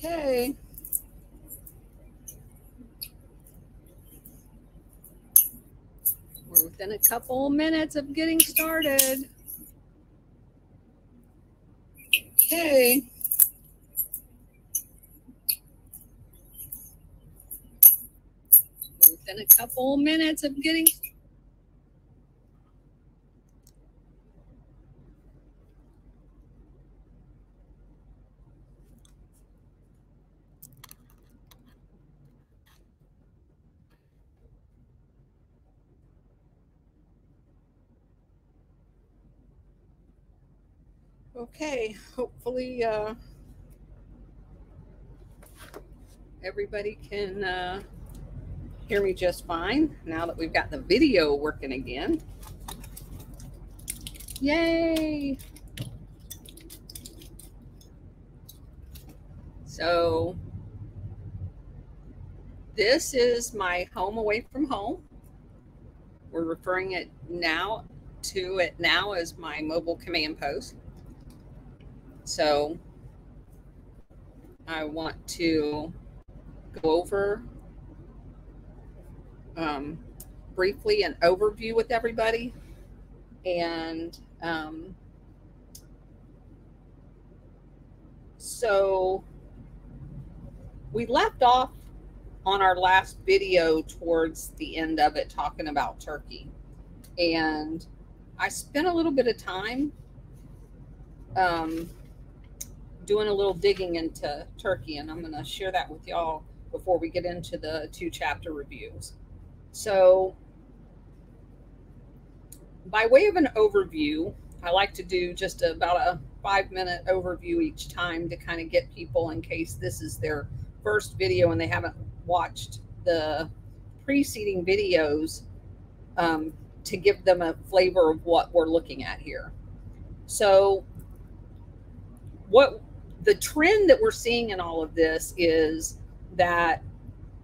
Okay. We're within a couple minutes of getting started. Okay. We're within a couple minutes of getting started. Okay, hopefully everybody can hear me just fine now that we've got the video working again. Yay! So this is my home away from home. We're referring to it now as my mobile command post. So I want to go over briefly an overview with everybody. And so we left off on our last video towards the end of it talking about Turkey. And I spent a little bit of time doing a little digging into Turkey, and I'm going to share that with y'all before we get into the 2 chapter reviews. So by way of an overview, I like to do just about a 5-minute overview each time to kind of get people, in case this is their first video and they haven't watched the preceding videos, to give them a flavor of what we're looking at here. So what the trend that we're seeing in all of this is that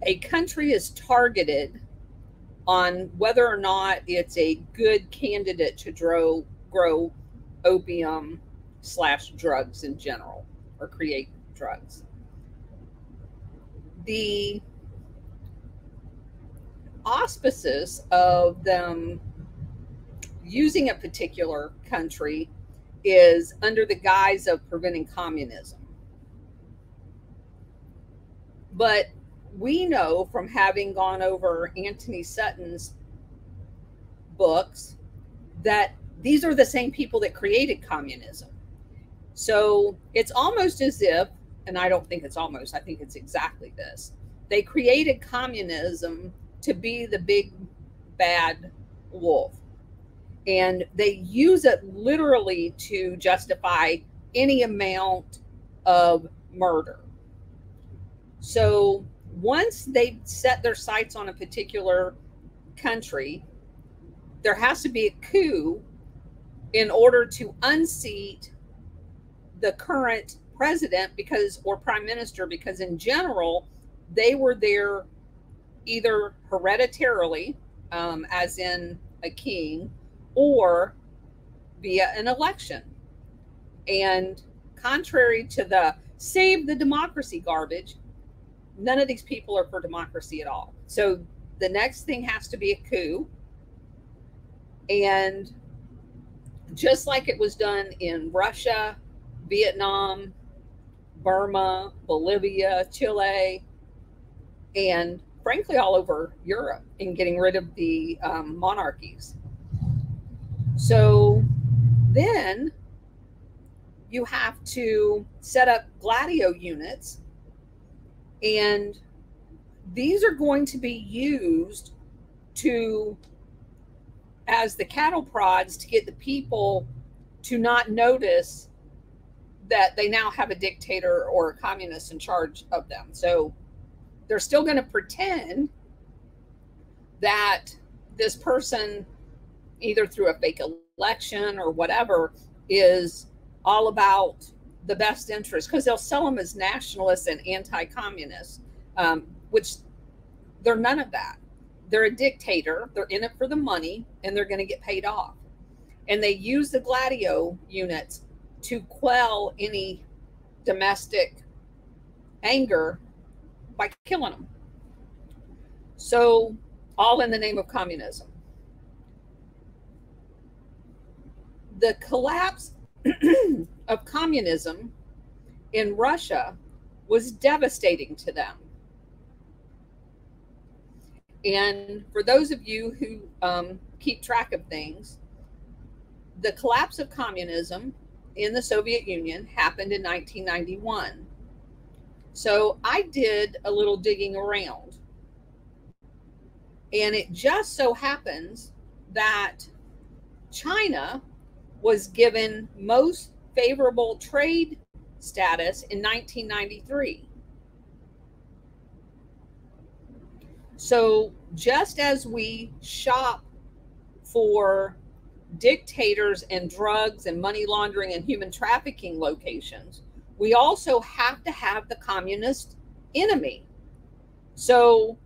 a country is targeted on whether or not it's a good candidate to grow opium / drugs in general, or create drugs. The auspices of them using a particular country is under the guise of preventing communism. But we know from having gone over Anthony Sutton's books that these are the same people that created communism. So it's almost as if, and I don't think it's almost, I think it's exactly this. They created communism to be the big bad wolf. And they use it literally to justify any amount of murder. So once they set their sights on a particular country, there has to be a coup in order to unseat the current president or prime minister, because in general, they were there either hereditarily, as in a king, or via an election. And contrary to the save the democracy garbage, none of these people are for democracy at all. So the next thing has to be a coup. And just like it was done in Russia, Vietnam, Burma, Bolivia, Chile, and frankly all over Europe, in getting rid of the monarchies. So then you have to set up Gladio units, and these are going to be used as the cattle prods to get the people to not notice that they now have a dictator or a communist in charge of them. So they're still going to pretend that this person, either through a fake election or whatever, is all about the best interest, because they'll sell them as nationalists and anti-communists, which they're none of that. They're a dictator. They're in it for the money, and they're going to get paid off. And they use the Gladio units to quell any domestic anger by killing them. So, all in the name of communism. The collapse of communism in Russia was devastating to them. And for those of you who keep track of things, the collapse of communism in the Soviet Union happened in 1991. So I did a little digging around. And it just so happens that China was given most favorable trade status in 1993. So just as we shop for dictators and drugs and money laundering and human trafficking locations, we also have to have the communist enemy. So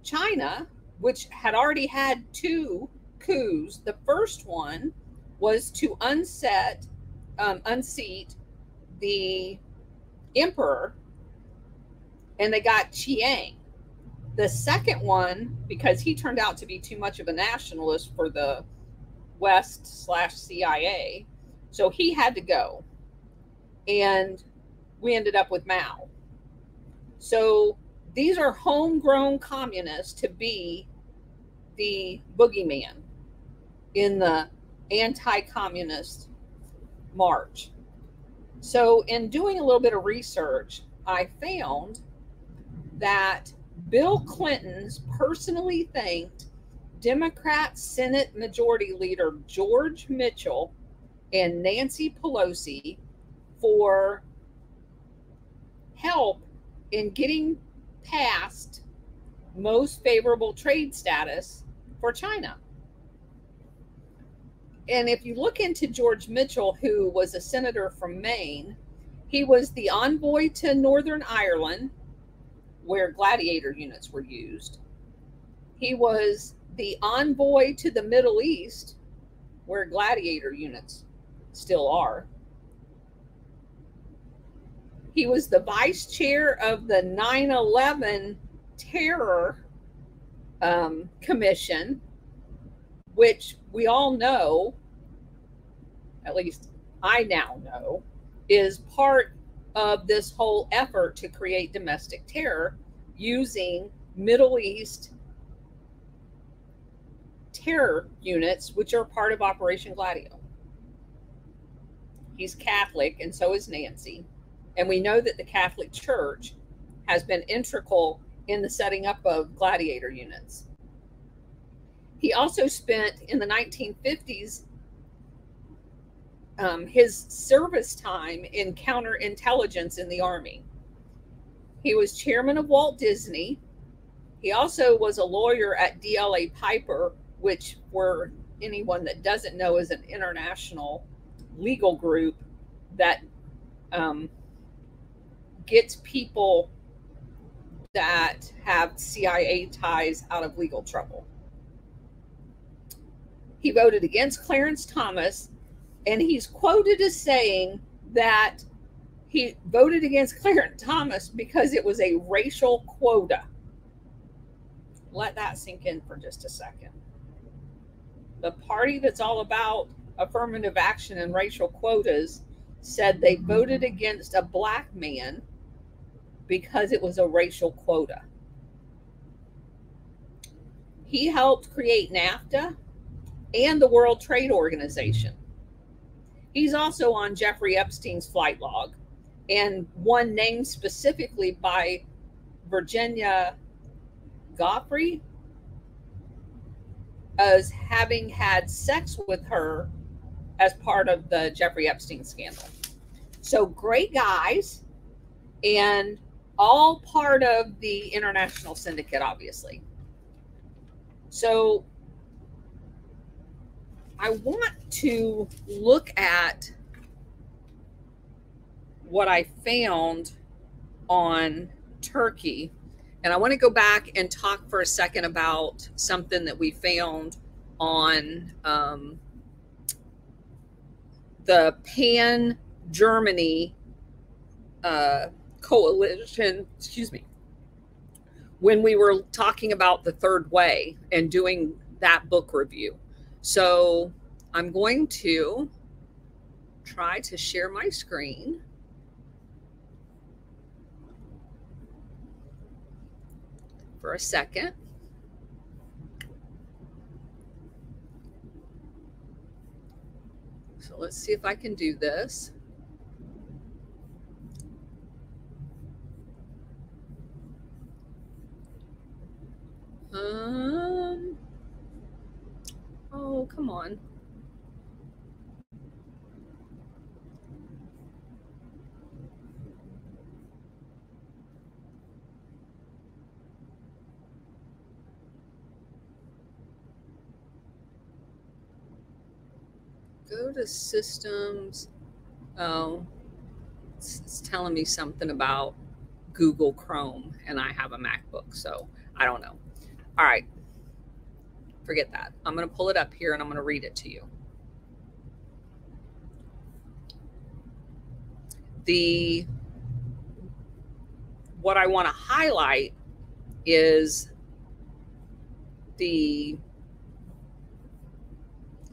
China, which had already had 2 coups, the first one was to unseat the emperor, and they got Chiang. The second one, because he turned out to be too much of a nationalist for the West/CIA, so he had to go. And we ended up with Mao. So these are homegrown communists to be the boogeyman in the anti-communist march. So in doing a little bit of research, I found that Bill Clinton's personally thanked Democrat Senate Majority Leader George Mitchell and Nancy Pelosi for help in getting past most favorable trade status for China. And if you look into George Mitchell, who was a senator from Maine, he was the envoy to Northern Ireland, where Gladiator units were used. He was the envoy to the Middle East, where Gladiator units still are. He was the vice chair of the 9/11 Terror Commission, which we all know, at least I now know, is part of this whole effort to create domestic terror using Middle East terror units, which are part of Operation Gladio. He's Catholic, and so is Nancy. And we know that the Catholic Church has been integral in the setting up of Gladiator units. He also spent in the 1950s his service time in counterintelligence in the Army. He was chairman of Walt Disney. He also was a lawyer at DLA Piper, which, for anyone that doesn't know, is an international legal group that gets people that have CIA ties out of legal trouble. He voted against Clarence Thomas, and he's quoted as saying that he voted against Clarence Thomas because it was a racial quota. Let that sink in for just a second. The party that's all about affirmative action and racial quotas said they voted against a black man because it was a racial quota. He helped create NAFTA and the World Trade Organization. He's also on Jeffrey Epstein's flight log, and one named specifically by Virginia Giuffre as having had sex with her as part of the Jeffrey Epstein scandal. So great guys, and all part of the international syndicate, obviously. So I want to look at what I found on Turkey. And I want to go back and talk for a second about something that we found on the Pan Germany coalition, excuse me, when we were talking about the third way and doing that book review. So I'm going to try to share my screen. For a second. So let's see if I can do this. Oh, come on. Go to systems. Oh, it's telling me something about Google Chrome, and I have a MacBook, so I don't know. All right, forget that. I'm going to pull it up here and I'm going to read it to you. What I want to highlight is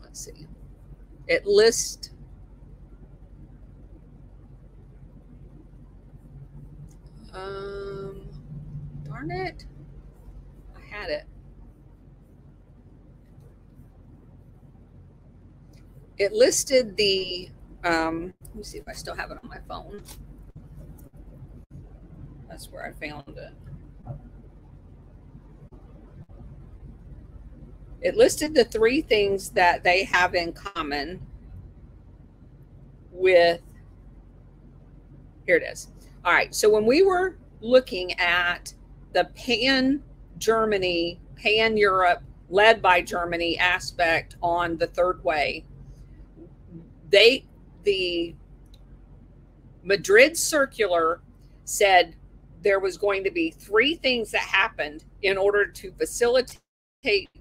let's see, it lists darn it, I had it. It listed the let me see if I still have it on my phone. That's where I found it. It listed the 3 things that they have in common with, here it is. All right, so when we were looking at the pan-Germany, pan-Europe, led by Germany aspect on the third way, the Madrid Circular said there was going to be 3 things that happened in order to facilitate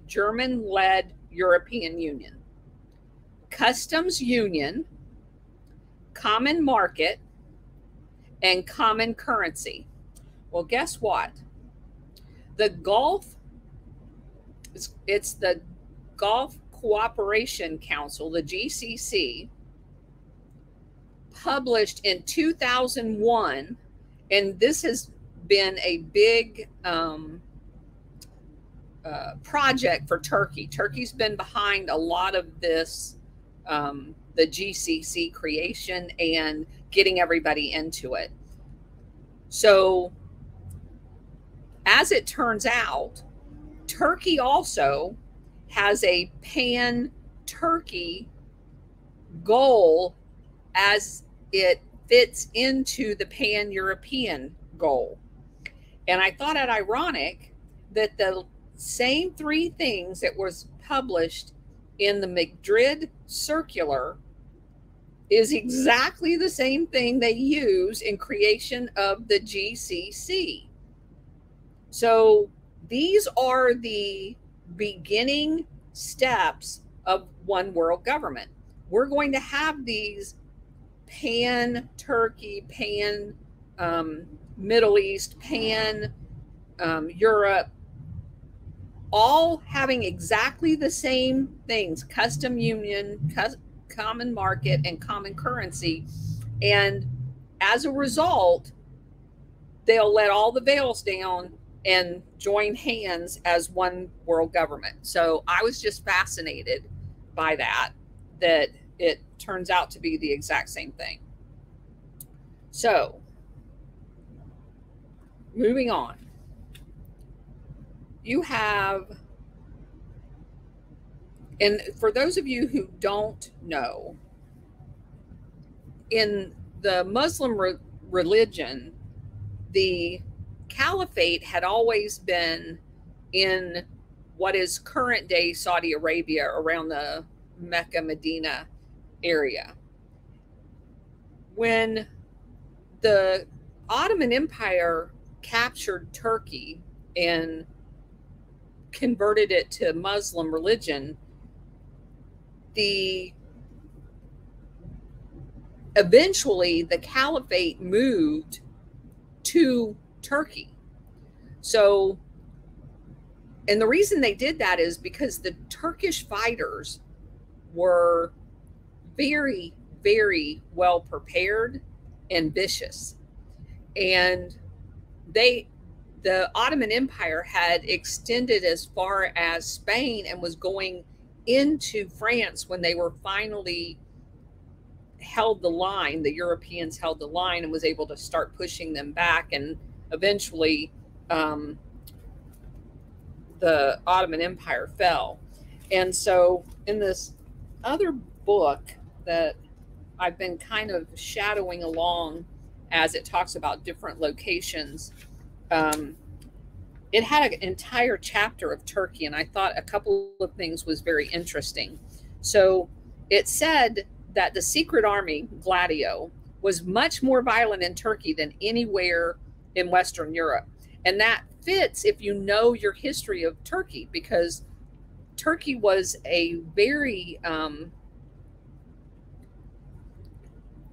German-led European Union: customs union, common market, and common currency. Well, guess what? The Gulf, it's the Gulf Cooperation Council, the GCC, published in 2001, and this has been a big project for Turkey. Turkey's been behind a lot of this, the GCC creation and getting everybody into it. So as it turns out, Turkey also has a pan-Turkey goal as it fits into the pan-European goal. And I thought it ironic that the same 3 things that was published in the Madrid Circular is exactly the same thing they use in creation of the GCC. So these are the beginning steps of one world government. We're going to have these pan-Turkey, pan-Middle East, pan-Europe, all having exactly the same things: custom union, common market, and common currency. And as a result, they'll let all the veils down and join hands as one world government. So I was just fascinated by that it turns out to be the exact same thing. So moving on, you have, and for those of you who don't know, in the Muslim religion, the caliphate had always been in what is current day Saudi Arabia, around the Mecca, Medina area. When the Ottoman Empire captured Turkey and converted it to Muslim religion, eventually the caliphate moved to Turkey. So, and the reason they did that is because the Turkish fighters were very, very well prepared and vicious. And the Ottoman Empire had extended as far as Spain and was going into France when they were finally held the line. The Europeans held the line and was able to start pushing them back, and eventually the Ottoman Empire fell. And so in this other book that I've been kind of shadowing along as it talks about different locations, it had an entire chapter of Turkey, and I thought a couple of things was very interesting. So it said that the secret army, Gladio, was much more violent in Turkey than anywhere in Western Europe. And that fits if you know your history of Turkey, because Turkey was a very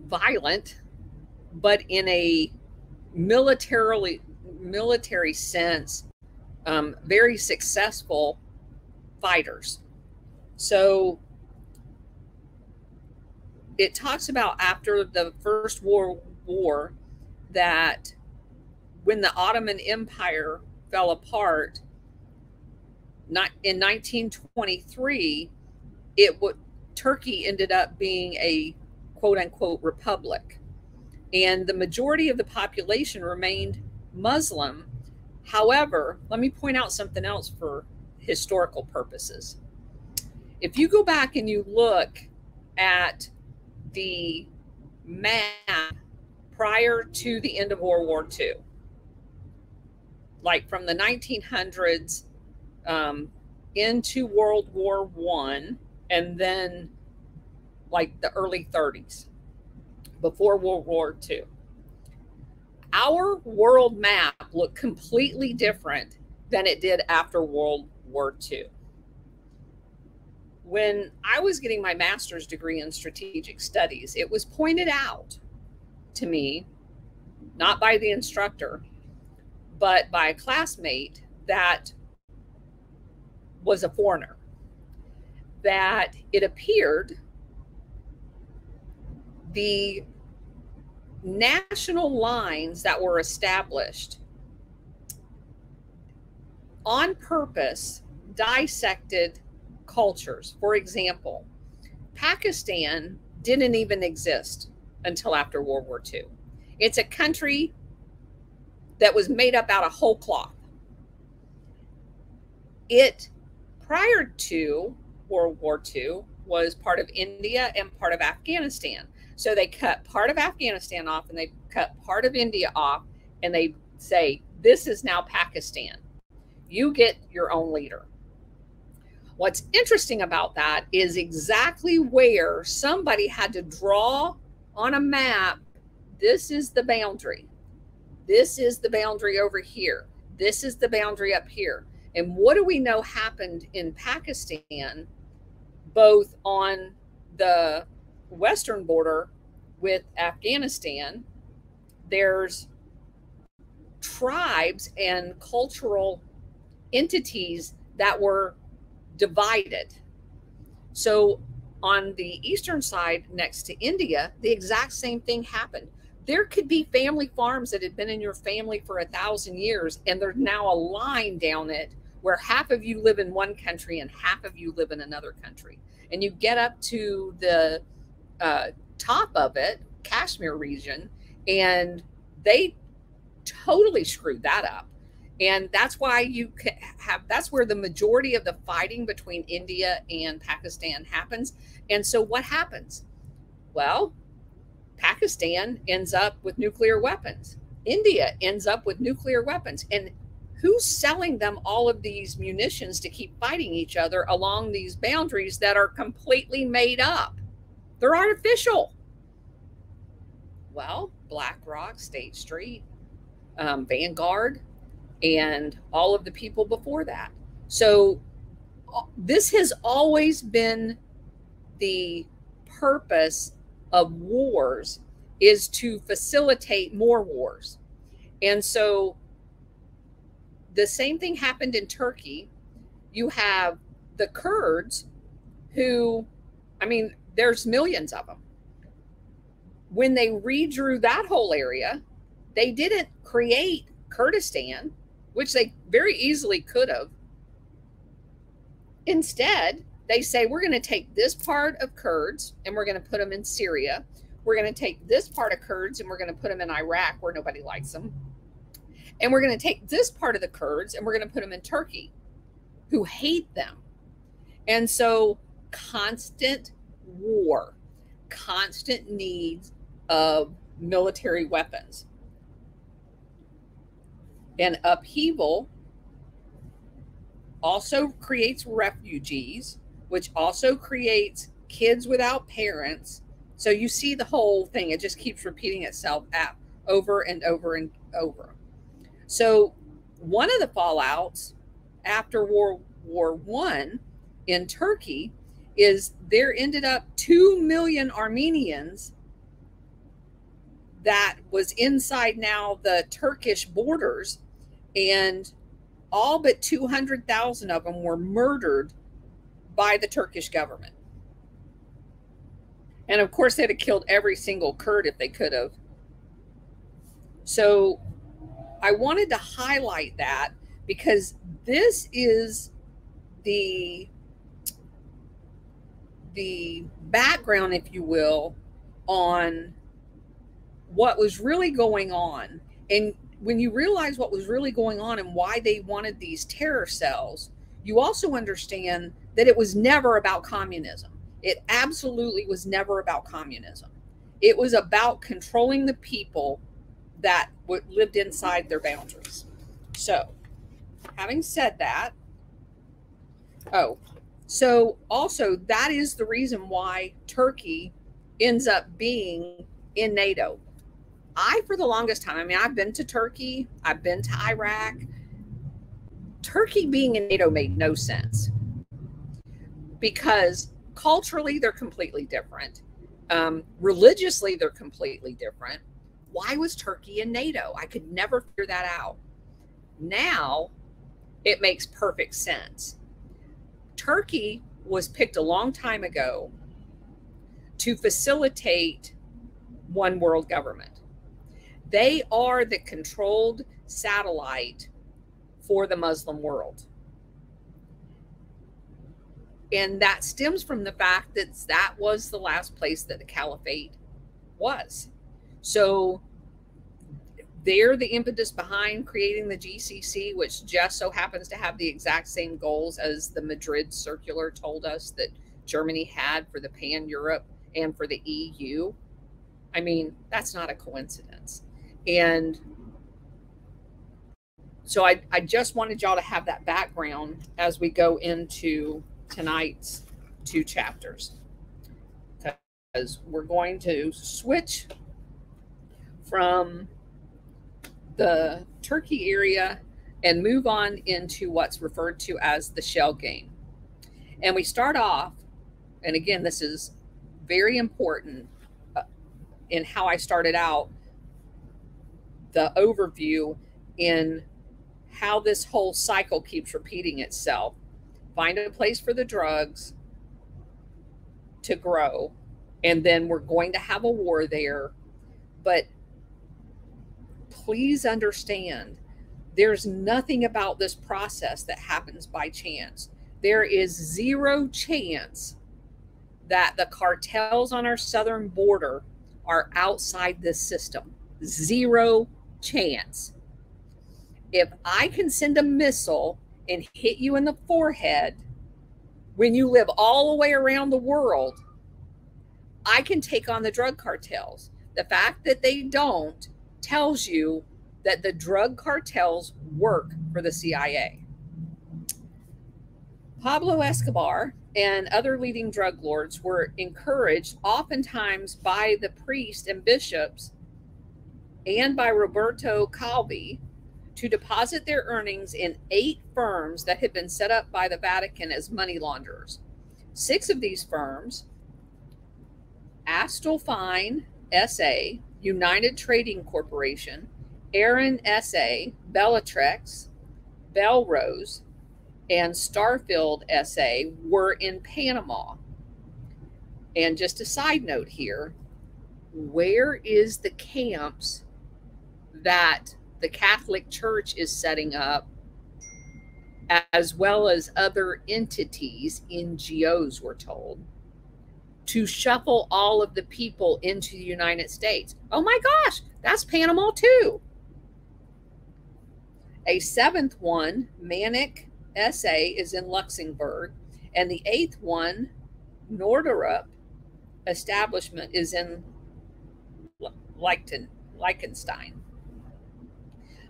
violent, but in a military sense, very successful fighters. So it talks about after the First World War that when the Ottoman Empire fell apart, in 1923, Turkey ended up being a quote unquote republic, and the majority of the population remained Muslim. However, let me point out something else for historical purposes. If you go back and you look at the map prior to the end of World War II, like from the 1900s into World War I, and then like the early 30s, before World War II, our world map looked completely different than it did after World War II. When I was getting my master's degree in strategic studies, it was pointed out to me, not by the instructor, but by a classmate that was a foreigner, that it appeared the national lines that were established on purpose dissected cultures. For example, Pakistan didn't even exist until after World War II. It's a country that was made up out of whole cloth. It, prior to World War II, was part of India and part of Afghanistan. So they cut part of Afghanistan off and they cut part of India off, and they say, this is now Pakistan. You get your own leader. What's interesting about that is exactly where somebody had to draw on a map. This is the boundary. This is the boundary over here. This is the boundary up here. And what do we know happened in Pakistan, both on the western border with Afghanistan? There's tribes and cultural entities that were divided. So on the eastern side next to India, the exact same thing happened. There could be family farms that had been in your family for 1,000 years, and there's now a line down it where half of you live in one country and half of you live in another country. And you get up to the top of it, Kashmir region, and they totally screwed that up. And that's why you have, that's where the majority of the fighting between India and Pakistan happens. And so what happens? Well, Pakistan ends up with nuclear weapons. India ends up with nuclear weapons. And who's selling them all of these munitions to keep fighting each other along these boundaries that are completely made up? They're artificial. Well, BlackRock, State Street, Vanguard, and all of the people before that. So this has always been the purpose of wars, is to facilitate more wars. And so the same thing happened in Turkey. You have the Kurds who, I mean, there's millions of them. When they redrew that whole area, they didn't create Kurdistan, which they very easily could have. Instead, they say, we're going to take this part of Kurds and we're going to put them in Syria. We're going to take this part of Kurds and we're going to put them in Iraq, where nobody likes them. And we're going to take this part of the Kurds and we're going to put them in Turkey, who hate them. And so constant war, constant needs of military weapons, and upheaval also creates refugees, which also creates kids without parents. So you see the whole thing, it just keeps repeating itself over and over and over. So one of the fallouts after World War I in Turkey is there ended up 2 million Armenians that was inside now the Turkish borders, and all but 200,000 of them were murdered by the Turkish government. And of course, they'd have killed every single Kurd if they could have. So I wanted to highlight that because this is the background, if you will, on what was really going on. And when you realize what was really going on and why they wanted these terror cells, you also understand that it was never about communism. It absolutely was never about communism. It was about controlling the people that lived inside their boundaries. So, having said that, so also that is the reason why Turkey ends up being in NATO. For the longest time, I mean, I've been to Turkey, I've been to Iraq. Turkey being in NATO made no sense because culturally they're completely different. Religiously, they're completely different. Why was Turkey in NATO? I could never figure that out. Now it makes perfect sense. Turkey was picked a long time ago to facilitate one world government. They are the controlled satellite for the Muslim world. And that stems from the fact that that was the last place that the caliphate was. So they're the impetus behind creating the GCC, which just so happens to have the exact same goals as the Madrid Circular told us that Germany had for the Pan-Europe and for the EU. I mean, that's not a coincidence. And so I just wanted y'all to have that background as we go into tonight's 2 chapters, because we're going to switch from the Turkey area and move on into what's referred to as the shell game. And we start off, and again, this is very important in how I started out the overview in how this whole cycle keeps repeating itself. Find a place for the drugs to grow, and then we're going to have a war there. But please understand, there's nothing about this process that happens by chance. There is zero chance that the cartels on our southern border are outside this system. Zero chance. If I can send a missile and hit you in the forehead when you live all the way around the world, I can take on the drug cartels. The fact that they don't tells you that the drug cartels work for the CIA. Pablo Escobar and other leading drug lords were encouraged oftentimes by the priests and bishops and by Roberto Calvi to deposit their earnings in 8 firms that had been set up by the Vatican as money launderers. 6 of these firms, Astolfine SA, United Trading Corporation, Aaron SA, Bellatrix, Belrose, and Starfield SA were in Panama. And just a side note here, where is the camps that the Catholic Church is setting up, as well as other entities, NGOs, we're told, to shuffle all of the people into the United States? Oh my gosh, that's Panama too. A seventh one, Manic SA, is in Luxembourg, and the eighth one, Norderup establishment, is in Liechtenstein.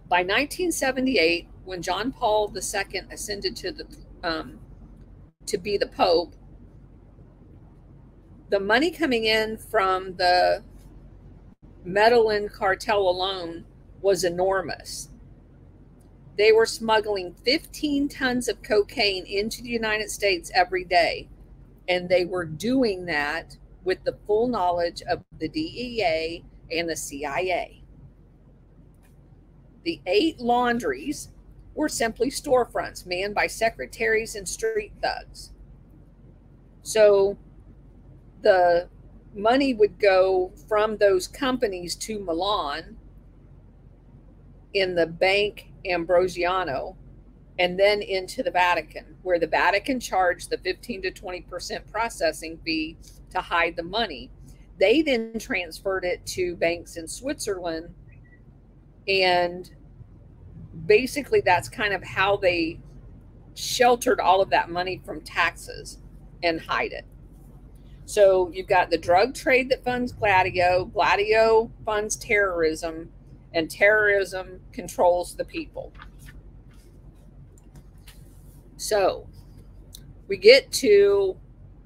By 1978, when John Paul II ascended to be the Pope, the money coming in from the Medellin cartel alone was enormous. They were smuggling 15 tons of cocaine into the United States every day, and they were doing that with the full knowledge of the DEA and the CIA. The 8 laundries were simply storefronts manned by secretaries and street thugs. So the money would go from those companies to Milan in the Bank Ambrosiano, and then into the Vatican, where the Vatican charged the 15 to 20% processing fee to hide the money. They then transferred it to banks in Switzerland, and basically that's kind of how they sheltered all of that money from taxes and hide it. So you've got the drug trade that funds Gladio, Gladio funds terrorism, and terrorism controls the people. So we get to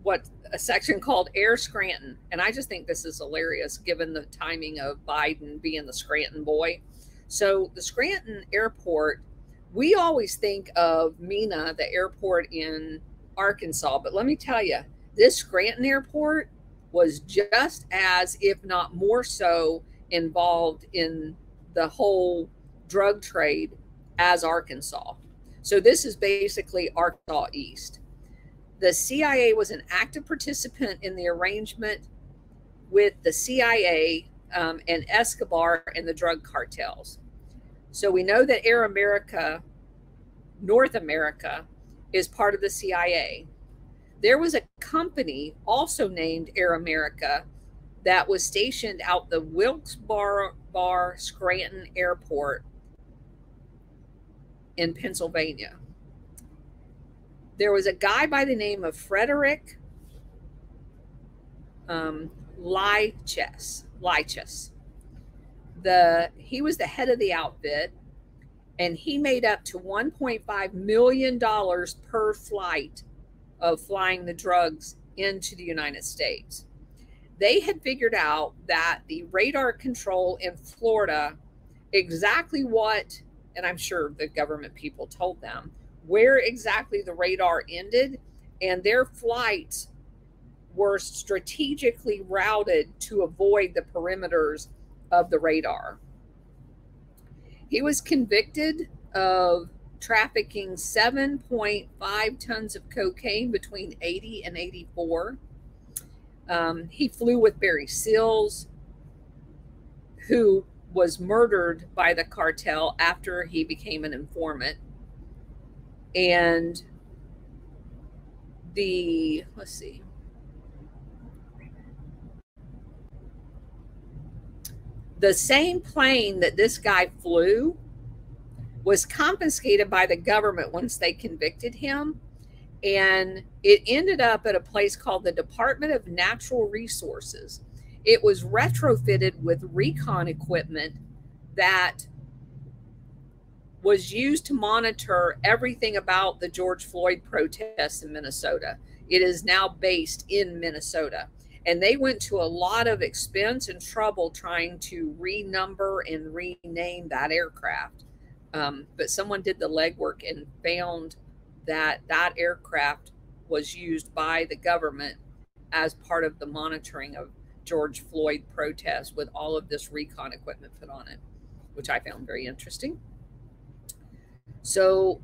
what a section called Air Scranton, and I just think this is hilarious given the timing of Biden being the Scranton boy. So the Scranton airport, we always think of Mena, the airport in Arkansas, but let me tell you, this Scranton airport was just as, if not more so, involved in the whole drug trade as Arkansas. So this is basically Arkansas East. The CIA was an active participant in the arrangement with the CIA and Escobar and the drug cartels. So we know that Air America, North America, is part of the CIA. There was a company also named Air America that was stationed out the Wilkes-Barre Scranton Airport in Pennsylvania. There was a guy by the name of Frederick Lichess. He was the head of the outfit, and he made up to $1.5 million per flight of flying the drugs into the United States. They had figured out that the radar control in Florida, exactly what, and I'm sure the government people told them, where exactly the radar ended, and their flights were strategically routed to avoid the perimeters of the radar. He was convicted of trafficking 7.5 tons of cocaine between 80 and 84. He flew with Barry Seals, who was murdered by the cartel after he became an informant. And let's see. The same plane that this guy flew was confiscated by the government once they convicted him. And it ended up at a place called the Department of Natural Resources. It was retrofitted with recon equipment that was used to monitor everything about the George Floyd protests in Minnesota. It is now based in Minnesota. And they went to a lot of expense and trouble trying to renumber and rename that aircraft. But someone did the legwork and found that that aircraft was used by the government as part of the monitoring of George Floyd protests with all of this recon equipment put on it. which I found very interesting. So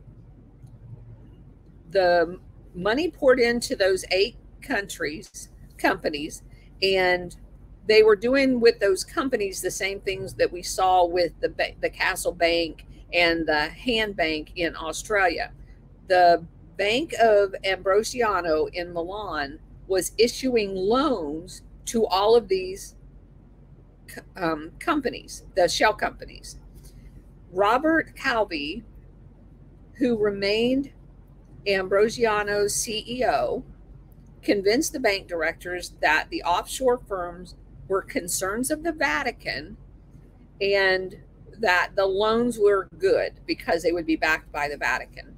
the money poured into those 8 companies, and they were doing with those companies the same things that we saw with the Castle Bank and the Hand Bank in Australia. The Bank of Ambrosiano in Milan was issuing loans to all of these companies, the shell companies. Robert Calvi, who remained Ambrosiano's CEO, convinced the bank directors that the offshore firms were concerns of the Vatican and that the loans were good because they would be backed by the Vatican.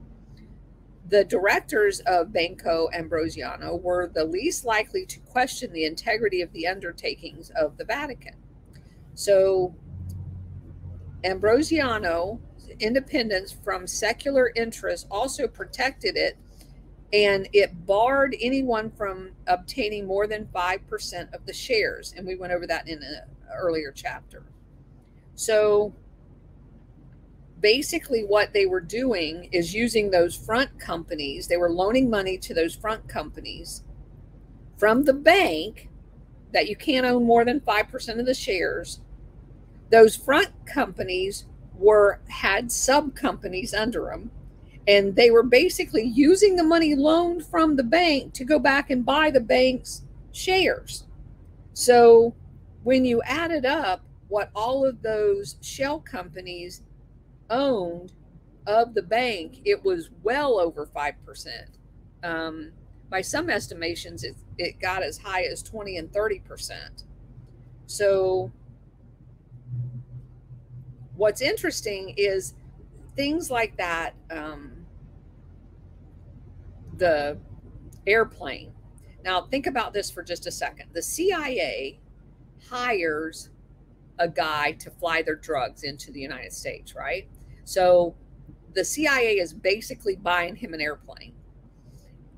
The directors of Banco Ambrosiano were the least likely to question the integrity of the undertakings of the Vatican. So Ambrosiano's independence from secular interests also protected it, and it barred anyone from obtaining more than 5% of the shares. And we went over that in an earlier chapter. So basically what they were doing is using those front companies. They were loaning money to those front companies from the bank that you can't own more than 5% of the shares. Those front companies had sub companies under them, and they were basically using the money loaned from the bank to go back and buy the bank's shares. So when you added up what all of those shell companies owned of the bank, it was well over 5%. By some estimations, it got as high as 20 and 30%. So what's interesting is things like that, the airplane. Now, think about this for just a second. The CIA hires a guy to fly their drugs into the United States, right? So the CIA is basically buying him an airplane.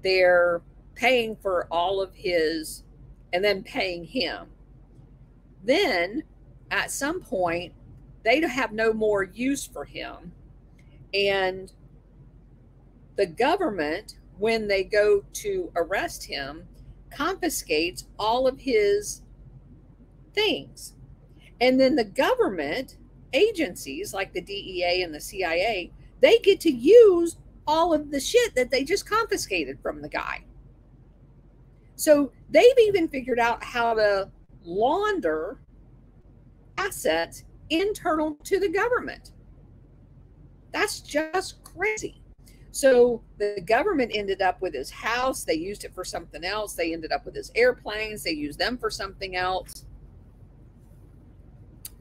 They're paying for all of his, and then paying him. Then at some point, they have no more use for him. And the government, when they go to arrest him, confiscates all of his things. And then the government agencies like the DEA and the CIA, they get to use all of the shit that they just confiscated from the guy. So they've even figured out how to launder assets internal to the government. That's just crazy. So the government ended up with his house. They used it for something else. They ended up with his airplanes. They used them for something else.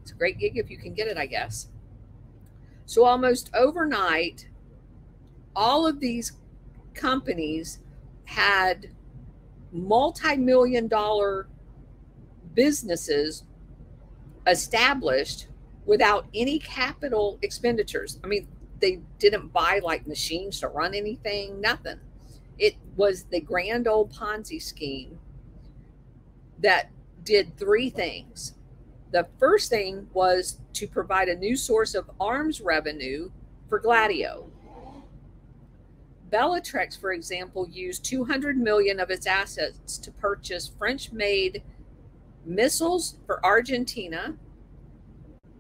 It's a great gig if you can get it, I guess. So almost overnight, all of these companies had multi-million-dollar businesses established without any capital expenditures. I mean, they didn't buy like machines to run anything, nothing. It was the grand old Ponzi scheme that did 3 things. The first thing was to provide a new source of arms revenue for Gladio. Bellatrix, for example, used 200 million of its assets to purchase French-made missiles for Argentina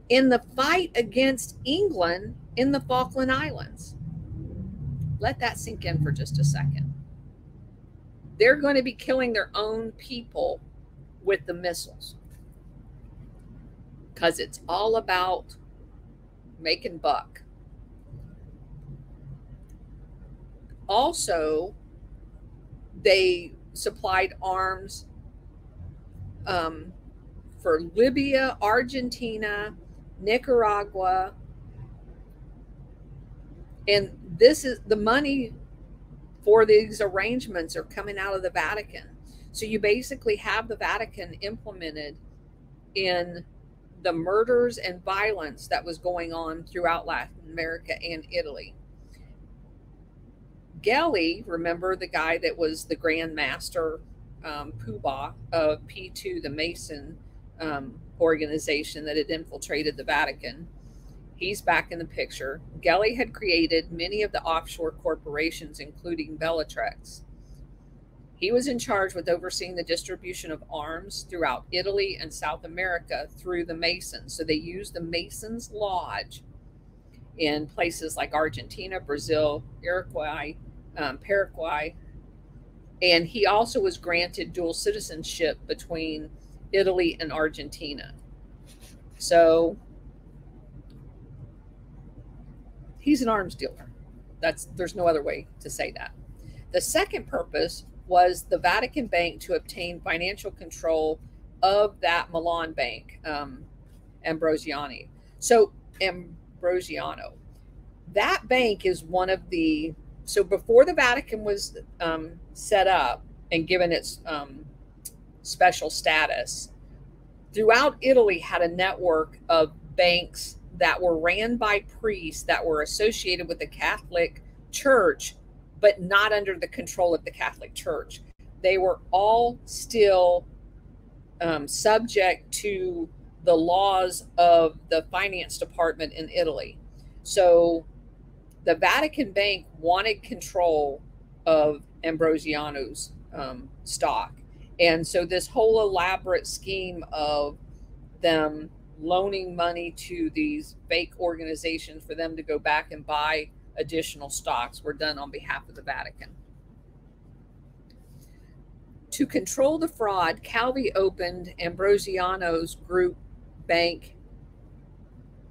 in the fight against England in the Falkland Islands. Let that sink in for just a second. They're going to be killing their own people with the missiles because it's all about making buck. Also, they supplied arms for Libya, Argentina, Nicaragua. And this is the money for these arrangements are coming out of the Vatican. So you basically have the Vatican implemented in the murders and violence that was going on throughout Latin America and Italy. Gelli, remember the guy that was the Grand Master Poobah of P2, the Mason organization that had infiltrated the Vatican. He's back in the picture. Gelli had created many of the offshore corporations, including Bellatrix. He was in charge with overseeing the distribution of arms throughout Italy and South America through the Masons. So they used the Masons Lodge in places like Argentina, Brazil, Uruguay, Paraguay. And he also was granted dual citizenship between Italy and Argentina. So he's an arms dealer. There's no other way to say that. The second purpose was the Vatican Bank to obtain financial control of that Milan bank, Ambrosiano. So Ambrosiano, that bank is one of the, so before the Vatican was set up and given its special status, throughout Italy had a network of banks that were ran by priests that were associated with the Catholic Church, but not under the control of the Catholic Church. They were all still subject to the laws of the finance department in Italy. So the Vatican Bank wanted control of Ambrosiano's stock. And so this whole elaborate scheme of them loaning money to these fake organizations for them to go back and buy additional stocks were done on behalf of the Vatican. To control the fraud, Calvi opened Ambrosiano's group bank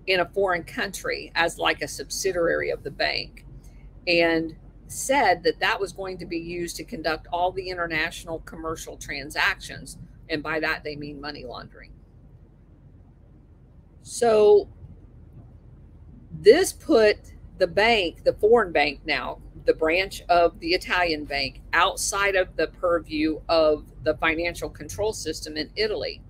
in a foreign country as like a subsidiary of the bank, and said that that was going to be used to conduct all the international commercial transactions. And by that, they mean money laundering. So this put the bank, the foreign bank now, the branch of the Italian bank, outside of the purview of the financial control system in Italy,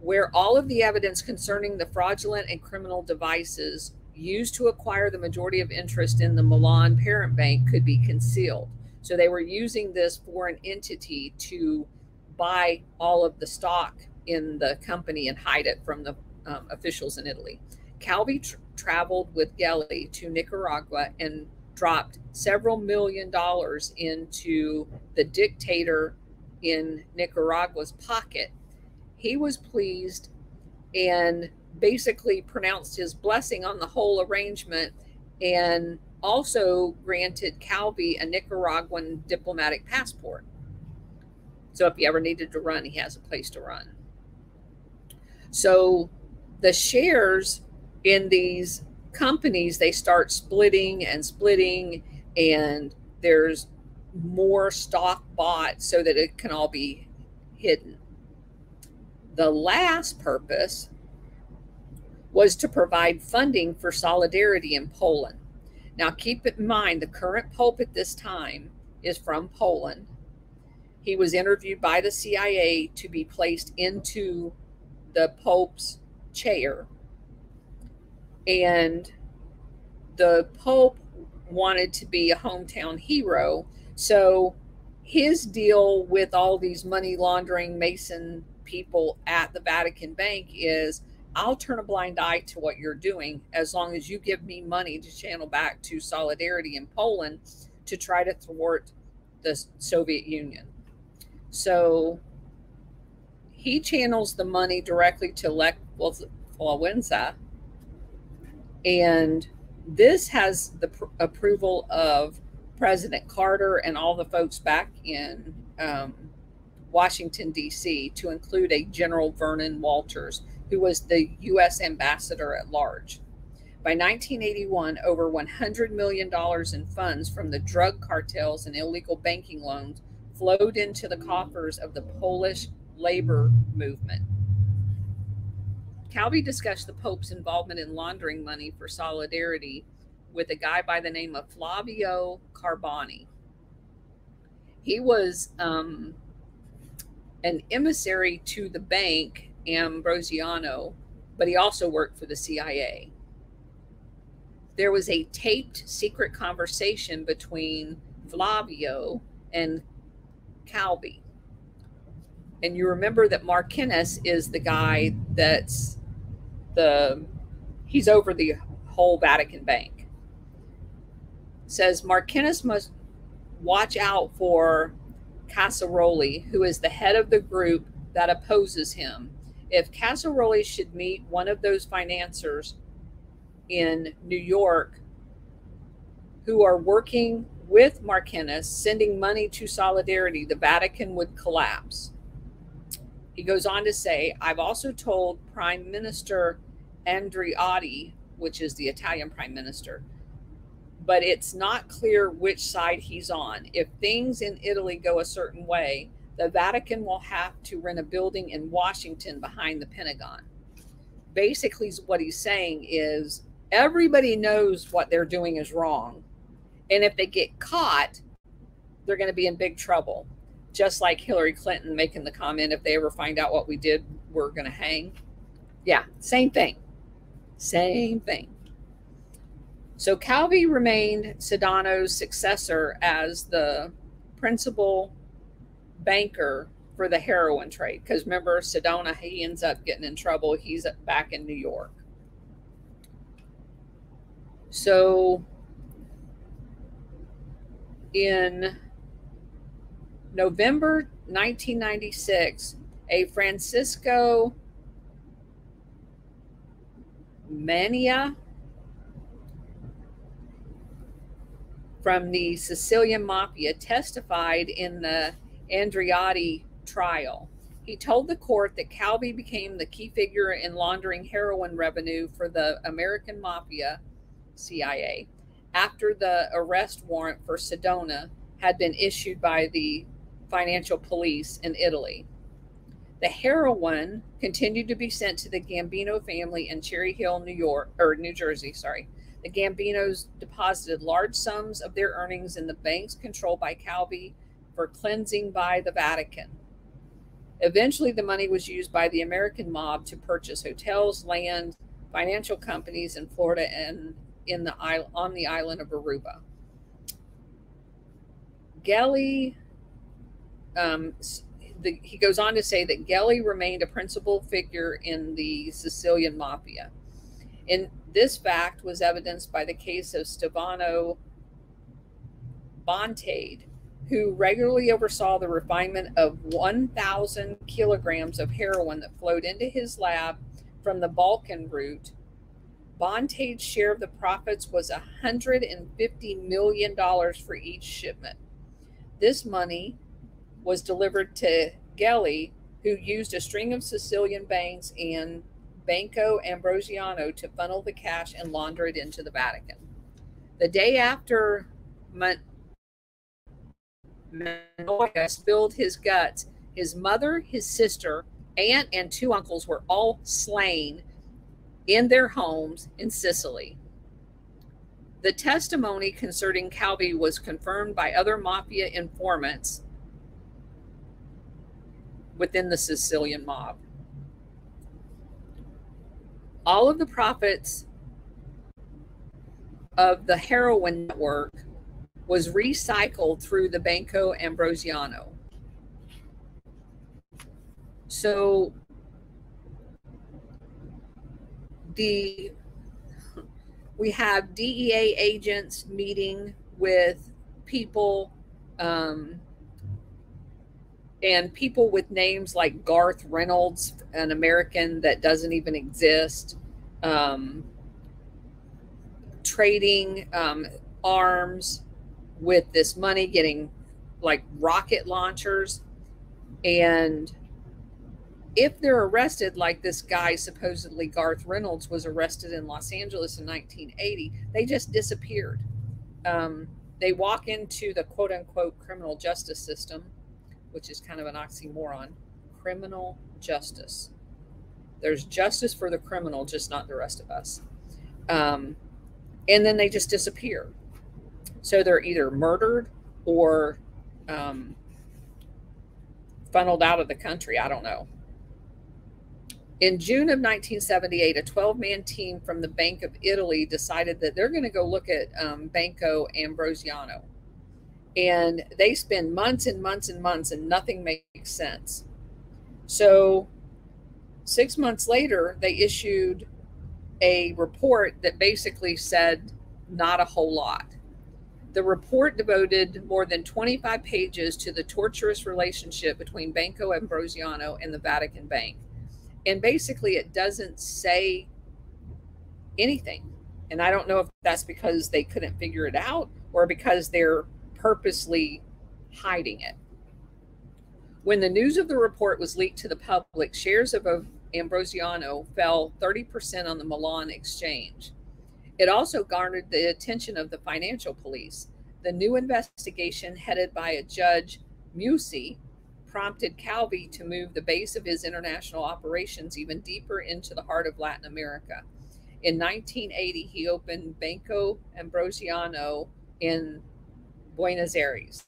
where all of the evidence concerning the fraudulent and criminal devices used to acquire the majority of interest in the Milan parent bank could be concealed. So they were using this foreign entity to buy all of the stock in the company and hide it from the officials in Italy. Calvi traveled with Gelli to Nicaragua and dropped several $1 million into the dictator in Nicaragua's pocket. He was pleased and basically pronounced his blessing on the whole arrangement, and also granted Calvi a Nicaraguan diplomatic passport. So if he ever needed to run, he has a place to run. So the shares in these companies, they start splitting, and there's more stock bought so that it can all be hidden. The last purpose was to provide funding for solidarity in Poland. Now, keep in mind, the current pope at this time is from Poland. He was interviewed by the CIA to be placed into the pope's chair. And the pope wanted to be a hometown hero. So his deal with all these money laundering Mason people at the Vatican Bank is, I'll turn a blind eye to what you're doing as long as you give me money to channel back to solidarity in Poland to try to thwart the Soviet Union. So he channels the money directly to Lech Wałęsa, and this has the approval of President Carter and all the folks back in Washington, D.C., to include a General Vernon Walters, who was the U.S. ambassador at large. By 1981, over $100 million in funds from the drug cartels and illegal banking loans flowed into the coffers of the Polish labor movement. Calvi discussed the Pope's involvement in laundering money for solidarity with a guy by the name of Flavio Carboni. He was an emissary to the bank, Ambrosiano, but he also worked for the CIA. There was a taped secret conversation between Flavio and Calvi. And you remember that Marquinhos is the guy that's the He's over the whole Vatican Bank. Says Marcinus must watch out for Casaroli, who is the head of the group that opposes him. If Casaroli should meet one of those financiers in New York who are working with Marcinus, sending money to Solidarity, the Vatican would collapse. He goes on to say, I've also told Prime Minister Andreotti, which is the Italian Prime Minister, but it's not clear which side he's on. If things in Italy go a certain way, the Vatican will have to rent a building in Washington behind the Pentagon. Basically, what he's saying is everybody knows what they're doing is wrong. And if they get caught, they're going to be in big trouble. Just like Hillary Clinton making the comment, if they ever find out what we did, we're going to hang. Yeah, same thing. Same thing. So Calvi remained Sedano's successor as the principal banker for the heroin trade. Because remember, Sedona, he ends up getting in trouble. He's back in New York. So in November 1996, a Francisco Mania from the Sicilian Mafia testified in the Andreotti trial. He told the court that Calvi became the key figure in laundering heroin revenue for the American Mafia, CIA, after the arrest warrant for Sedona had been issued by the financial police in Italy. The heroin continued to be sent to the Gambino family in Cherry Hill, New Jersey. The Gambinos deposited large sums of their earnings in the banks controlled by Calvi for cleansing by the Vatican. Eventually, the money was used by the American mob to purchase hotels, land, financial companies in Florida and on the island of Aruba. Gelli, he goes on to say that Gelli remained a principal figure in the Sicilian Mafia. And this fact was evidenced by the case of Stefano Bontade, who regularly oversaw the refinement of 1,000 kilograms of heroin that flowed into his lab from the Balkan route. Bontade's share of the profits was $150 million for each shipment. This money was delivered to Gelli, who used a string of Sicilian banks and Banco Ambrosiano to funnel the cash and launder it into the Vatican. The day after Manoia spilled his guts, his mother, his sister, aunt, and 2 uncles were all slain in their homes in Sicily. The testimony concerning Calvi was confirmed by other mafia informants within the Sicilian mob. All of the profits of the heroin network was recycled through the Banco Ambrosiano. So we have DEA agents meeting with people and people with names like Garth Reynolds, an American that doesn't even exist, trading arms with this money, getting like rocket launchers. And if they're arrested, like this guy, supposedly Garth Reynolds, was arrested in Los Angeles in 1980, they just disappeared. They walk into the quote unquote criminal justice system, which is kind of an oxymoron. Criminal justice. There's justice for the criminal, just not the rest of us. And then they just disappear. So they're either murdered or funneled out of the country. I don't know. In June of 1978, a 12-man team from the Bank of Italy decided that they're going to go look at Banco Ambrosiano. And they spend months and months and months and nothing makes sense. So 6 months later, they issued a report that basically said not a whole lot. The report devoted more than 25 pages to the torturous relationship between Banco Ambrosiano and the Vatican Bank. And basically, it doesn't say anything. And I don't know if that's because they couldn't figure it out or because they're purposely hiding it. When the news of the report was leaked to the public, shares of Ambrosiano fell 30% on the Milan exchange. It also garnered the attention of the financial police. The new investigation, headed by a judge, Musi, prompted Calvi to move the base of his international operations even deeper into the heart of Latin America. In 1980, he opened Banco Ambrosiano in Buenos Aires.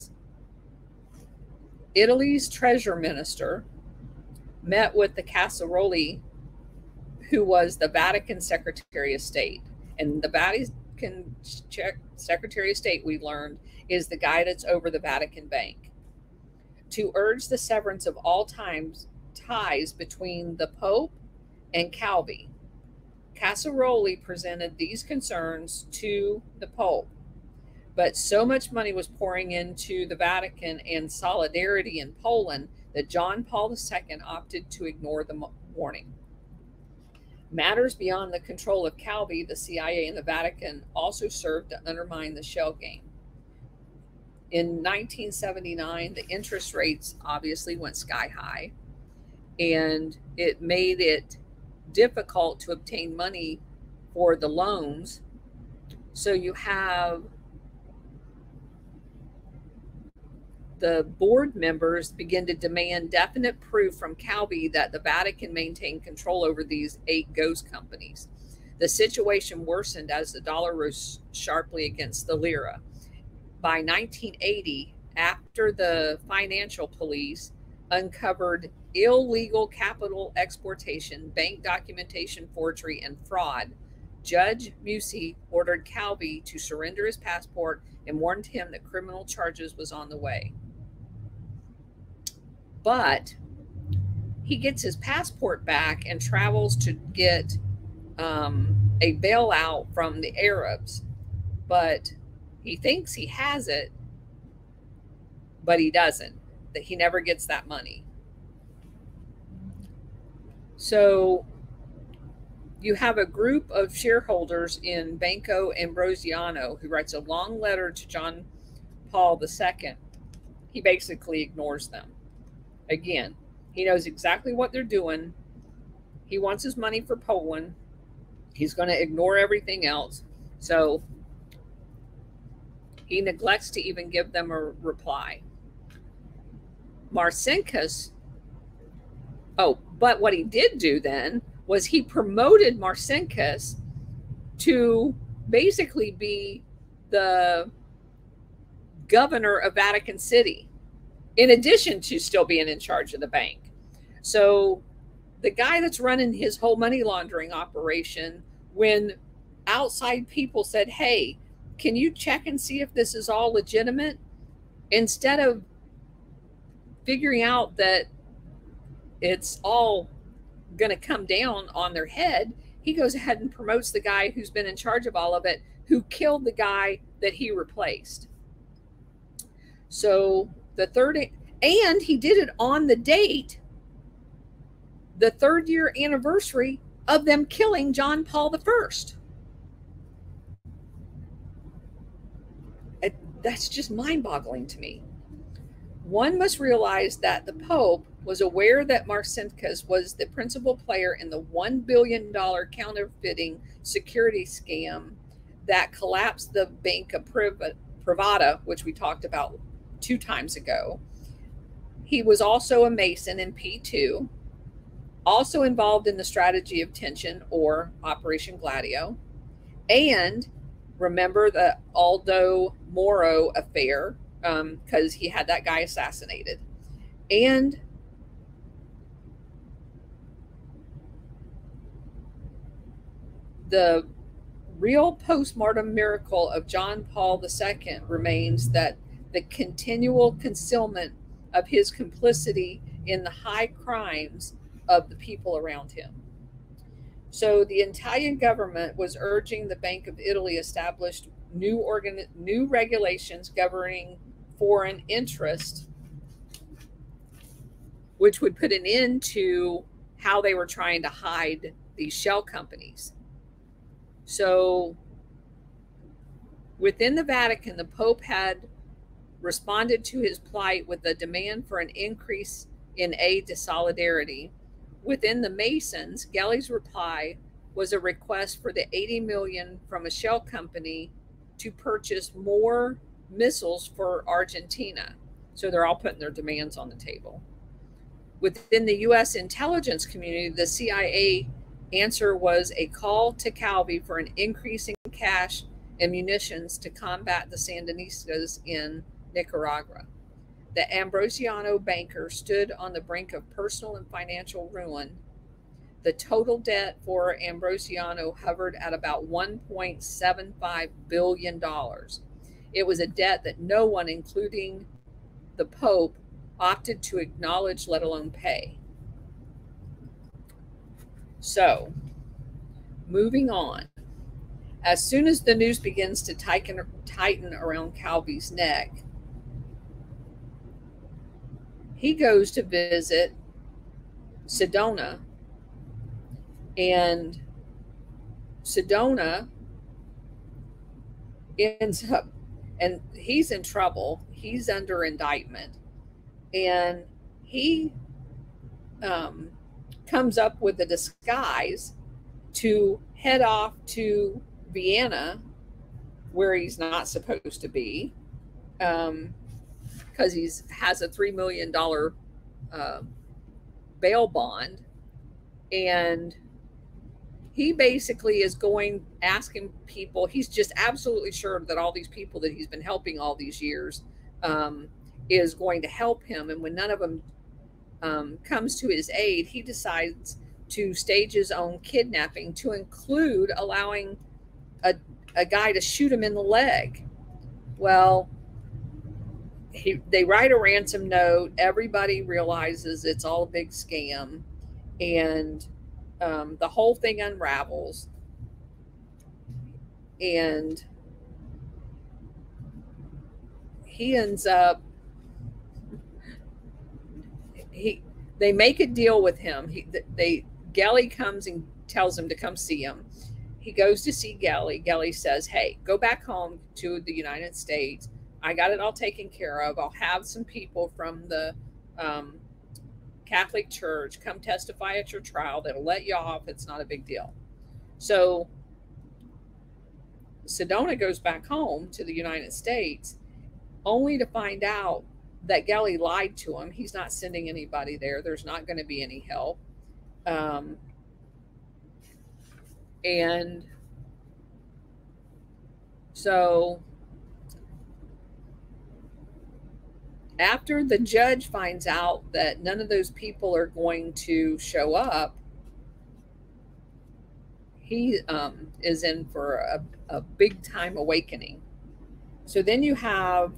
Italy's treasury minister met with the Casaroli, who was the Vatican Secretary of State. And the Vatican Secretary of State, we learned, is the guy that's over the Vatican Bank, to urge the severance of all ties between the Pope and Calvi. Casaroli presented these concerns to the Pope, but so much money was pouring into the Vatican and solidarity in Poland that John Paul II opted to ignore the warning. Matters beyond the control of Calvi, the CIA, and the Vatican also served to undermine the shell game. In 1979, the interest rates obviously went sky high, and it made it difficult to obtain money for the loans. So you have the board members begin to demand definite proof from Calvi that the Vatican maintained control over these 8 ghost companies. The situation worsened as the dollar rose sharply against the lira. By 1980, after the financial police uncovered illegal capital exportation, bank documentation forgery, and fraud, Judge Musi ordered Calvi to surrender his passport and warned him that criminal charges was on the way. But he gets his passport back and travels to get a bailout from the Arabs. But he thinks he has it, but he doesn't. That he never gets that money. So you have a group of shareholders in Banco Ambrosiano who writes a long letter to John Paul II. He basically ignores them. Again, he knows exactly what they're doing. He wants his money for Poland. He's going to ignore everything else. So he neglects to even give them a reply. Marcinkus, but what he did do then was he promoted Marcinkus to basically be the governor of Vatican City, in addition to still being in charge of the bank. So the guy that's running his whole money laundering operation, when outside people said, hey, can you check and see if this is all legitimate? Instead of figuring out that it's all going to come down on their head, he goes ahead and promotes the guy who's been in charge of all of it, who killed the guy that he replaced. So and he did it on the date, the 3rd year anniversary of them killing John Paul I. That's just mind-boggling to me. One must realize that the Pope was aware that Marcinkus was the principal player in the $1 billion counterfeiting security scam that collapsed the Banca Privata, which we talked about 2 times ago. He was also a Mason in P2, also involved in the strategy of tension, or Operation Gladio, and remember the Aldo Moro affair, because he had that guy assassinated. And the real postmortem miracle of John Paul II remains that the continual concealment of his complicity in the high crimes of the people around him. So the Italian government was urging the Bank of Italy established new regulations governing foreign interest, which would put an end to how they were trying to hide these shell companies. So within the Vatican, the Pope had responded to his plight with a demand for an increase in aid to solidarity. Within the Masons, Gelli's reply was a request for the 80 million from a shell company to purchase more missiles for Argentina. So they're all putting their demands on the table. Within the U.S. intelligence community, the CIA answer was a call to Calvi for an increase in cash and munitions to combat the Sandinistas in Nicaragua. The Ambrosiano banker stood on the brink of personal and financial ruin. The total debt for Ambrosiano hovered at about $1.75 billion. It was a debt that no one, including the Pope, opted to acknowledge, let alone pay. So, moving on. As soon as the noose begins to tighten around Calvi's neck, he goes to visit Sedona, and Sedona ends up, and he's in trouble. He's under indictment, and he comes up with a disguise to head off to Vienna, where he's not supposed to be, because he has a $3 million bail bond, and he basically is going asking people. He's just absolutely sure that all these people that he's been helping all these years is going to help him, and when none of them comes to his aid, he decides to stage his own kidnapping, to include allowing a guy to shoot him in the leg. Well, they write a ransom note. Everybody realizes it's all a big scam, and the whole thing unravels. And he ends up, they make a deal with him. Gelli comes and tells him to come see him. He goes to see Gelli. Gelli says, hey, go back home to the United States. I got it all taken care of. I'll have some people from the Catholic Church come testify at your trial. That'll let you off. It's not a big deal. So Sedona goes back home to the United States, only to find out that Gelli lied to him. He's not sending anybody there. There's not going to be any help. And so after the judge finds out that none of those people are going to show up, he is in for a big time awakening. So then you have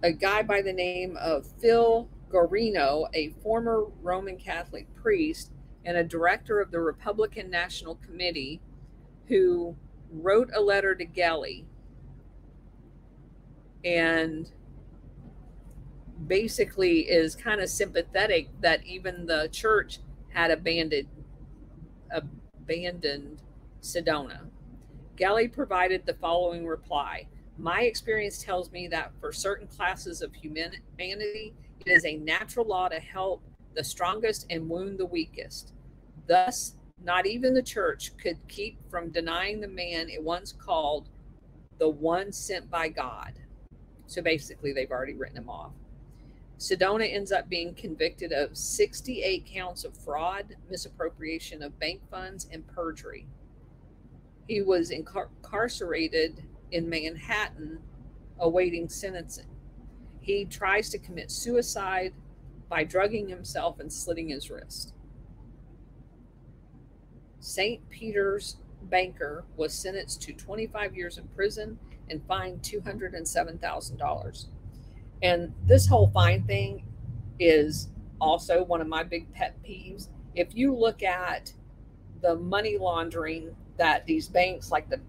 a guy by the name of Phil Guarino, a former Roman Catholic priest and a director of the Republican National Committee, who wrote a letter to Gelli and basically is kind of sympathetic that even the church had abandoned Sedona. Gelli provided the following reply. My experience tells me that for certain classes of humanity, it is a natural law to help the strongest and wound the weakest. Thus, not even the church could keep from denying the man it once called the one sent by God. So basically, they've already written him off. Sedona ends up being convicted of 68 counts of fraud, misappropriation of bank funds, and perjury. He was incarcerated in Manhattan awaiting sentencing. He tries to commit suicide by drugging himself and slitting his wrist. St. Peter's banker was sentenced to 25 years in prison and fined $207,000. And this whole fine thing is also one of my big pet peeves. If you look at the money laundering that these banks like the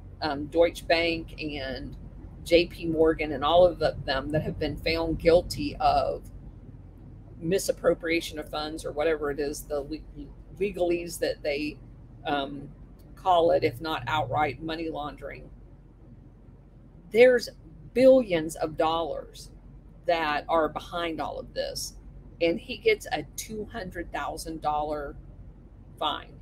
Deutsche Bank and JP Morgan and all of them that have been found guilty of misappropriation of funds or whatever it is, the legalese that they um, call it, if not outright money laundering, there's billions of dollars that are behind all of this. And he gets a $200,000 fine.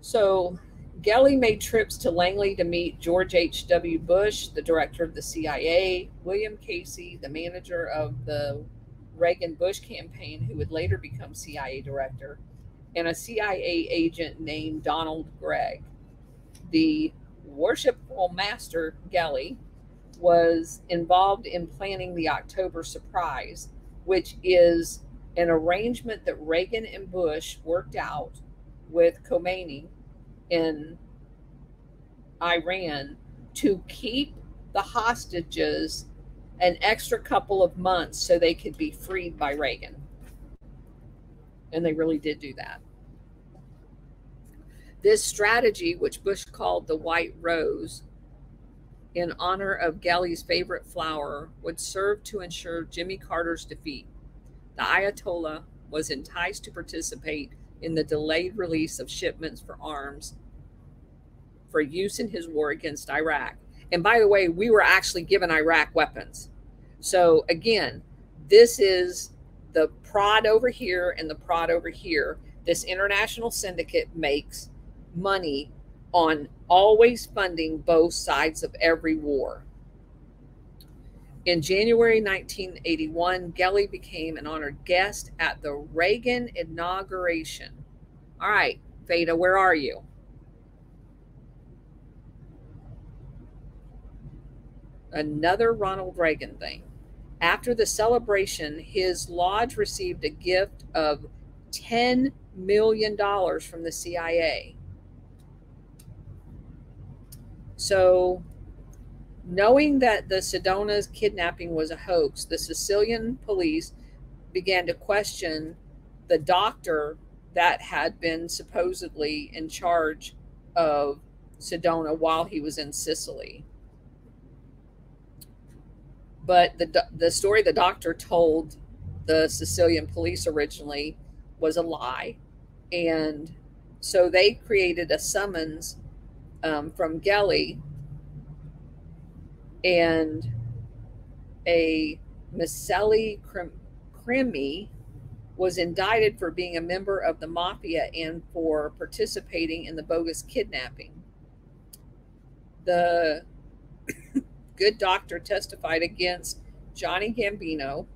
So Gelly made trips to Langley to meet George H.W. Bush, the director of the CIA, William Casey, the manager of the Reagan-Bush campaign, who would later become CIA director, and a CIA agent named Donald Gregg. The worshipful master, Gelly, was involved in planning the October surprise, which is an arrangement that Reagan and Bush worked out with Khomeini in Iran to keep the hostages an extra couple of months so they could be freed by Reagan. And they really did do that. This strategy, which Bush called the White Rose, in honor of Gelly's favorite flower, would serve to ensure Jimmy Carter's defeat. The Ayatollah was enticed to participate in the delayed release of shipments for arms for use in his war against Iraq. And by the way, we were actually given Iraq weapons. So again, this is the prod over here and the prod over here. This international syndicate makes money on always funding both sides of every war. In January 1981, Gelly became an honored guest at the Reagan inauguration. All right, Veda, where are you? Another Ronald Reagan thing. After the celebration, his lodge received a gift of $10 million from the CIA. So, knowing that the Sedona's kidnapping was a hoax, the Sicilian police began to question the doctor that had been supposedly in charge of Sedona while he was in Sicily. But the story the doctor told the Sicilian police originally was a lie. And so they created a summons from Gelly, and a Miceli Crimi was indicted for being a member of the mafia and for participating in the bogus kidnapping. The good doctor testified against Johnny Gambino,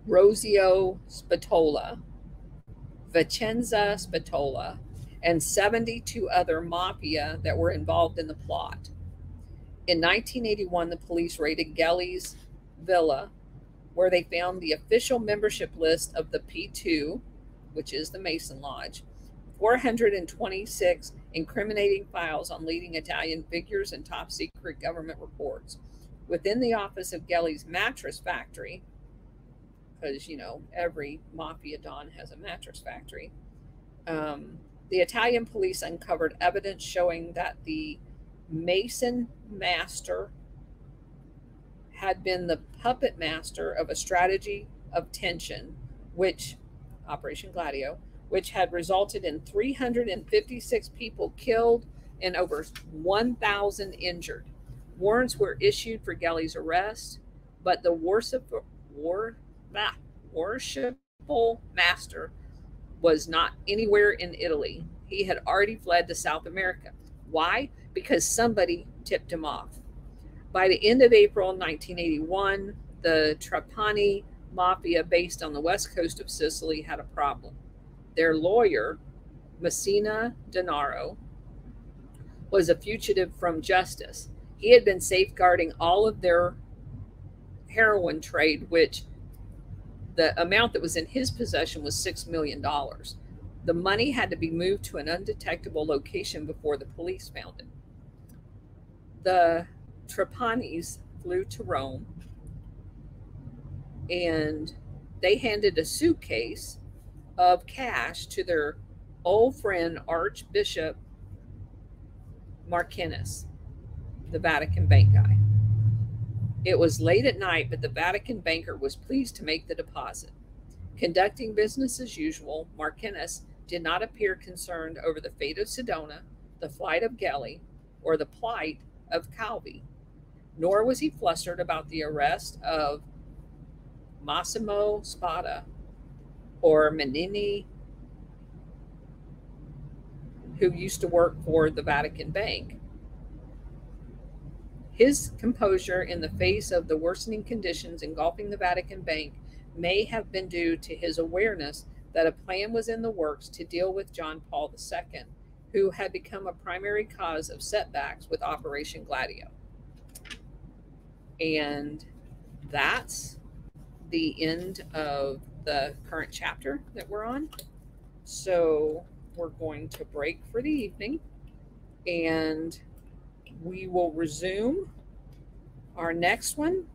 Rosio Spatola, Vicenza Spatola, and 72 other mafia that were involved in the plot. In 1981, the police raided Gelly's villa, where they found the official membership list of the P2, which is the Mason Lodge, 426 incriminating files on leading Italian figures and top secret government reports. Within the office of Gelly's mattress factory, because, you know, every mafia don has a mattress factory, the Italian police uncovered evidence showing that the Mason master had been the puppet master of a strategy of tension, which, Operation Gladio, which had resulted in 356 people killed and over 1,000 injured. Warrants were issued for Gelly's arrest, but the worshipful master was not anywhere in Italy. He had already fled to South America. Why? Because somebody tipped him off. By the end of April 1981, the Trapani mafia based on the west coast of Sicily had a problem. Their lawyer, Messina Denaro, was a fugitive from justice. He had been safeguarding all of their heroin trade, which the amount that was in his possession was $6 million. The money had to be moved to an undetectable location before the police found it. The Trapanis flew to Rome, and they handed a suitcase of cash to their old friend Archbishop Marcinus, the Vatican bank guy. It was late at night, but the Vatican banker was pleased to make the deposit. Conducting business as usual, Marcinus did not appear concerned over the fate of Sedona, the flight of Gelli, or the plight of Calvi, nor was he flustered about the arrest of Massimo Spada or Menini, who used to work for the Vatican Bank. His composure in the face of the worsening conditions engulfing the Vatican Bank may have been due to his awareness that a plan was in the works to deal with John Paul II, who had become a primary cause of setbacks with Operation Gladio. And that's the end of the current chapter that we're on. So we're going to break for the evening, and we will resume our next one.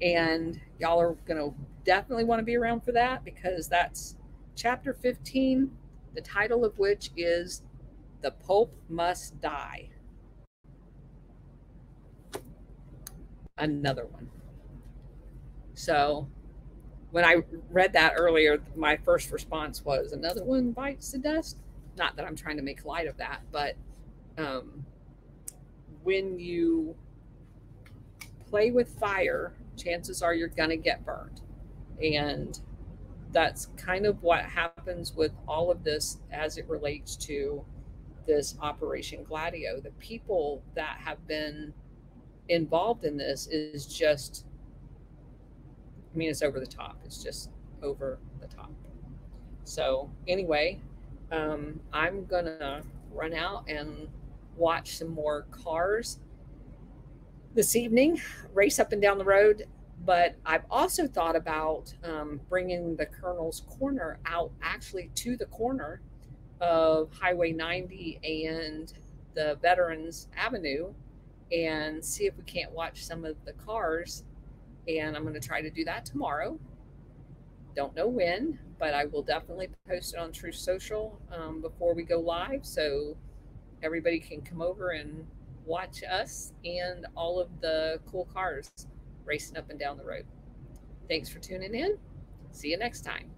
And y'all are going to definitely want to be around for that, because that's chapter 15, the title of which is The Pope Must Die. Another one. So when I read that earlier, my first response was, another one bites the dust. Not that I'm trying to make light of that, but when you play with fire, chances are you're going to get burned. And that's kind of what happens with all of this as it relates to this Operation Gladio. The people that have been involved in this is just, I mean, it's over the top. It's just over the top. So anyway, I'm going to run out and watch some more cars this evening, race up and down the road. But I've also thought about bringing the Colonel's Corner out actually to the corner of Highway 90 and the Veterans Avenue, and see if we can't watch some of the cars. And I'm going to try to do that tomorrow. Don't know when, but I will definitely post it on Truth Social before we go live, so everybody can come over and watch us and all of the cool cars racing up and down the road. Thanks for tuning in. See you next time.